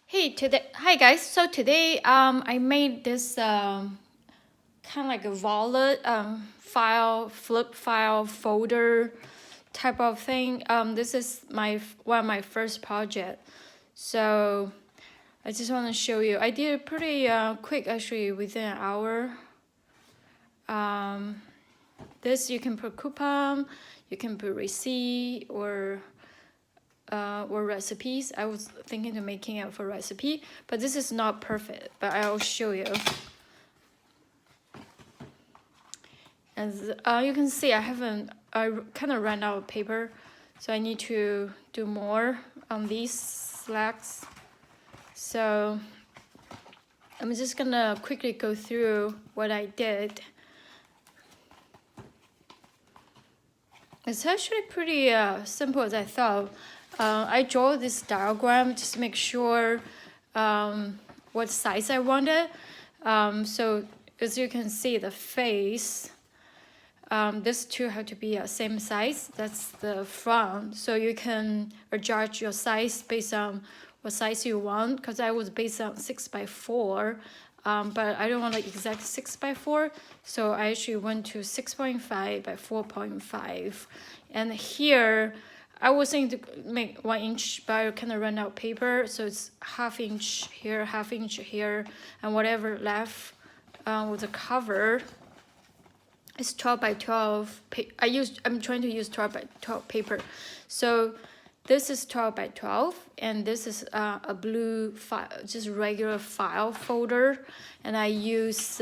Hi guys. So today, I made this kind of like a wallet flip file folder type of thing. This is one of my first project. So I just want to show you. I did it pretty quick actually, within an hour. This you can put coupon, you can put receipt or recipes. I was thinking of making it for recipe, but this is not perfect, but I'll show you. As you can see, I kind of ran out of paper, so I need to do more on these slacks. So I'm just gonna quickly go through what I did. It's actually pretty simple as I thought. I draw this diagram just to make sure what size I wanted. So as you can see, the face, these two have to be the same size. That's the front. So you can adjust your size based on what size you want, because I was based on 6x4. But I don't want like exact 6x4, so I actually went to 6.5 by 4.5. And here, I was thinking to make 1 inch, but I kind of ran out of paper, so it's ½ inch here, ½ inch here, and whatever left with the cover. It's 12 by 12. I'm trying to use 12 by 12 paper, so. This is 12 by 12, and this is a blue file, just regular file folder, and I use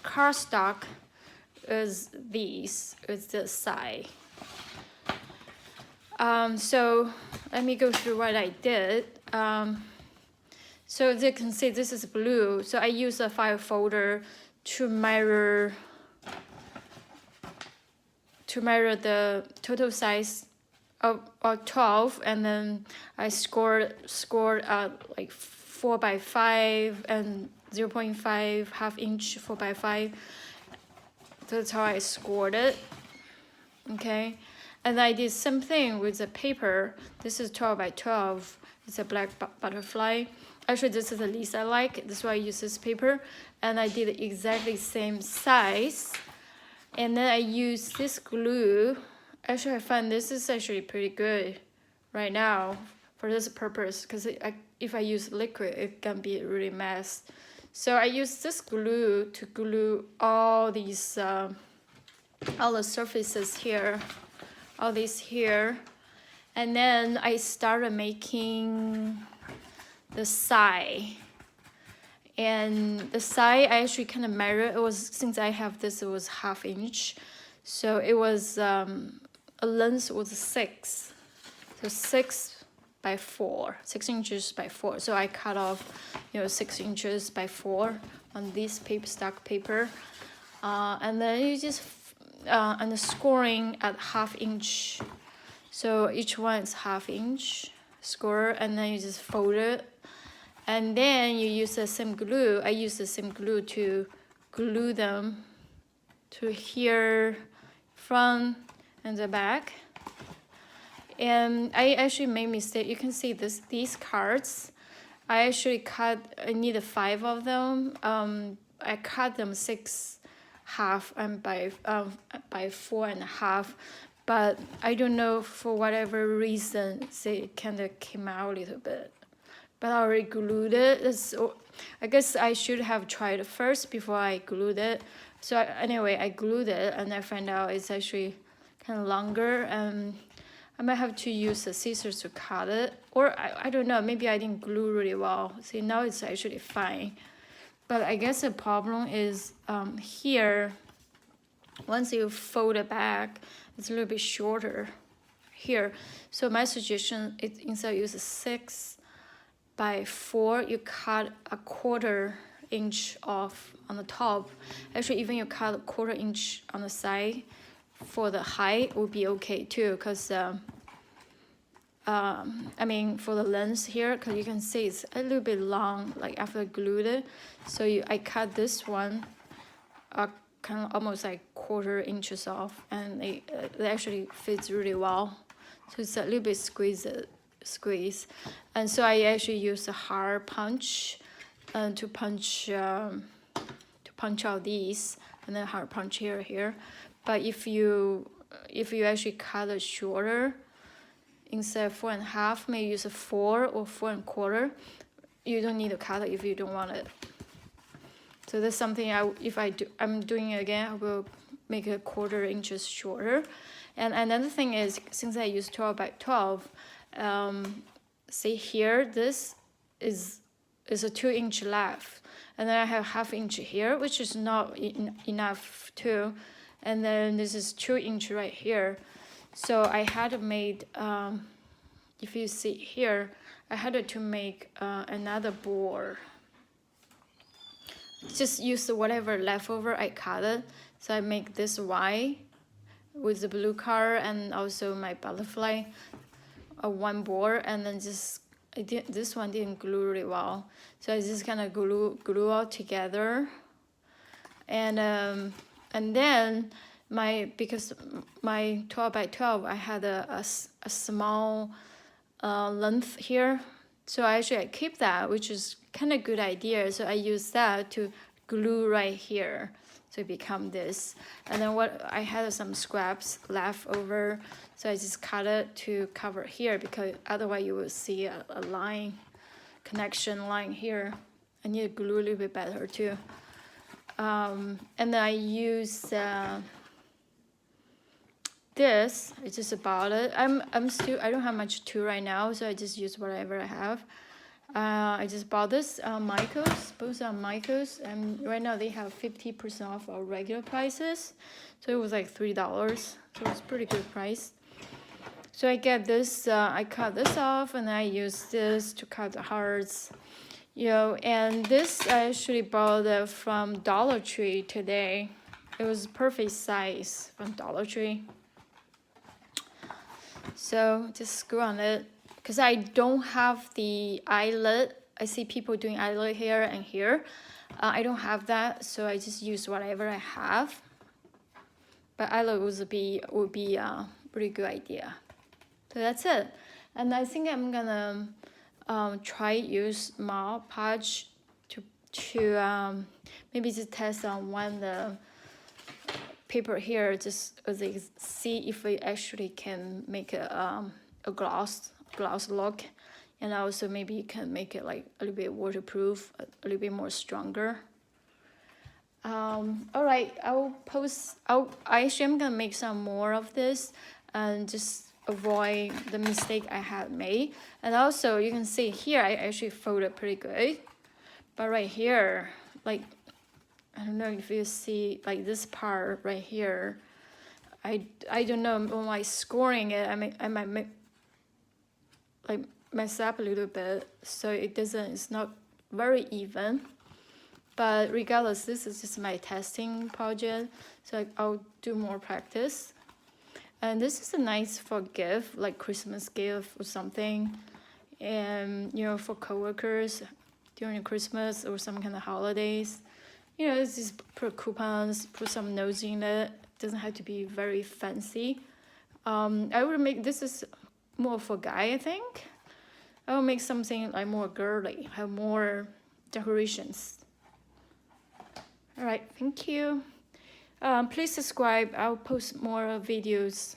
cardstock as these, is the side. So let me go through what I did. So as you can see, this is blue, so I use a file folder to measure the total size of 12, and then I scored like 4 by 5 and 0.5 ½ inch 4 by 5. That's how I scored it. Okay, and I did same thing with the paper. This is 12 by 12. It's a black butterfly. Actually, this is the least I like. That's why I use this paper. And I did exactly same size. And then I use this glue. Actually, I find this is actually pretty good right now for this purpose, because if I use liquid, it can be really mess. So I use this glue to glue all these, all the surfaces here, all these here. And then I started making the side. And the side, I actually kind of measured. It was, since I have this, it was ½ inch. So it was, a length was 6, so 6 by 4, 6 inches by 4. So I cut off, 6 inches by 4 on this stock paper, and then you just and the scoring at ½ inch. So each one is ½ inch score, and then you just fold it, and then you use the same glue. I use the same glue to glue them to here, front and the back. And I actually made a mistake. You can see these cards. I need 5 of them. I cut them 6½ and by 4.5, but I don't know, for whatever reason they kind of came out a little bit. But I already glued it. I guess I should have tried it first before I glued it. So anyway, I glued it, and I found out it's actually kind of longer, and I might have to use the scissors to cut it, or I don't know, maybe I didn't glue really well. See, now it's actually fine. But I guess the problem is here, once you fold it back, it's a little bit shorter here. So my suggestion is, instead of use 6 by 4, you cut a 1/4 inch off on the top. Actually, even you cut a 1/4 inch on the side for the height would be okay too, because I mean, for the length here, because you can see it's a little bit long, like after I glued it. So I cut this one kind of almost like 1/4 inches off, and it actually fits really well. So it's a little bit squeezed. squeeze. And so I actually use a hard punch to punch out these, and then hard punch here. But if you actually cut it shorter, instead of 4.5, maybe use a 4 or 4.25. You don't need to cut it if you don't want it. So that's something I'm doing it again, I will make it 1/4 inches shorter. And another thing is, since I use 12 by 12, see here, this is a 2-inch left, and then I have 1/2 inch here, which is not enough too, and then this is 2 inch right here. So I had to make, if you see here, I had to make another board. Just use whatever leftover I cut it. So I make this Y with the blue color and also my butterfly, one board, and then just this one didn't glue really well, so I just kind of glue all together, and then because my 12 by 12 I had a small length here, so I keep that, which is kind of good idea. So I use that to glue right here, so it become this. And then I had some scraps left over, so I just cut it to cover here, because otherwise you will see a line, connection line here. I need to glue a little bit better too. And then I use this. It's just about it. I don't have much too right now, so I just use whatever I have. I just bought this Michaels, both are Michaels, and right now they have 50% off our regular prices, so it was like $3, so it's pretty good price. So I get this, I cut this off, and I use this to cut the hearts, and this I actually bought it from Dollar Tree today. It was perfect size from Dollar Tree. So just screw on it, because I don't have the eyelet. I see people doing eyelet here and here. I don't have that, so I just use whatever I have. But eyelet would be a pretty good idea. So that's it. And I think I'm gonna try use Mod Podge to maybe just test on one the paper here, just see if we actually can make a gloss look, and also maybe you can make it like a little bit waterproof, a little bit more stronger. All right, I'm gonna make some more of this and just avoid the mistake I had made. And also you can see here I actually folded pretty good, but right here, like, I don't know if you see, like this part right here, I don't know, when I scoring it, I might like mess up a little bit, so it's not very even. But regardless, this is just my testing project, so I'll do more practice. And this is a nice for gift, like Christmas gift or something, and for coworkers during Christmas or some kind of holidays. It's just put coupons, put some notes in it. Doesn't have to be very fancy. I would make, this is more for guy, I think. I will make something like more girly, have more decorations. All right, thank you. Please subscribe. I'll post more videos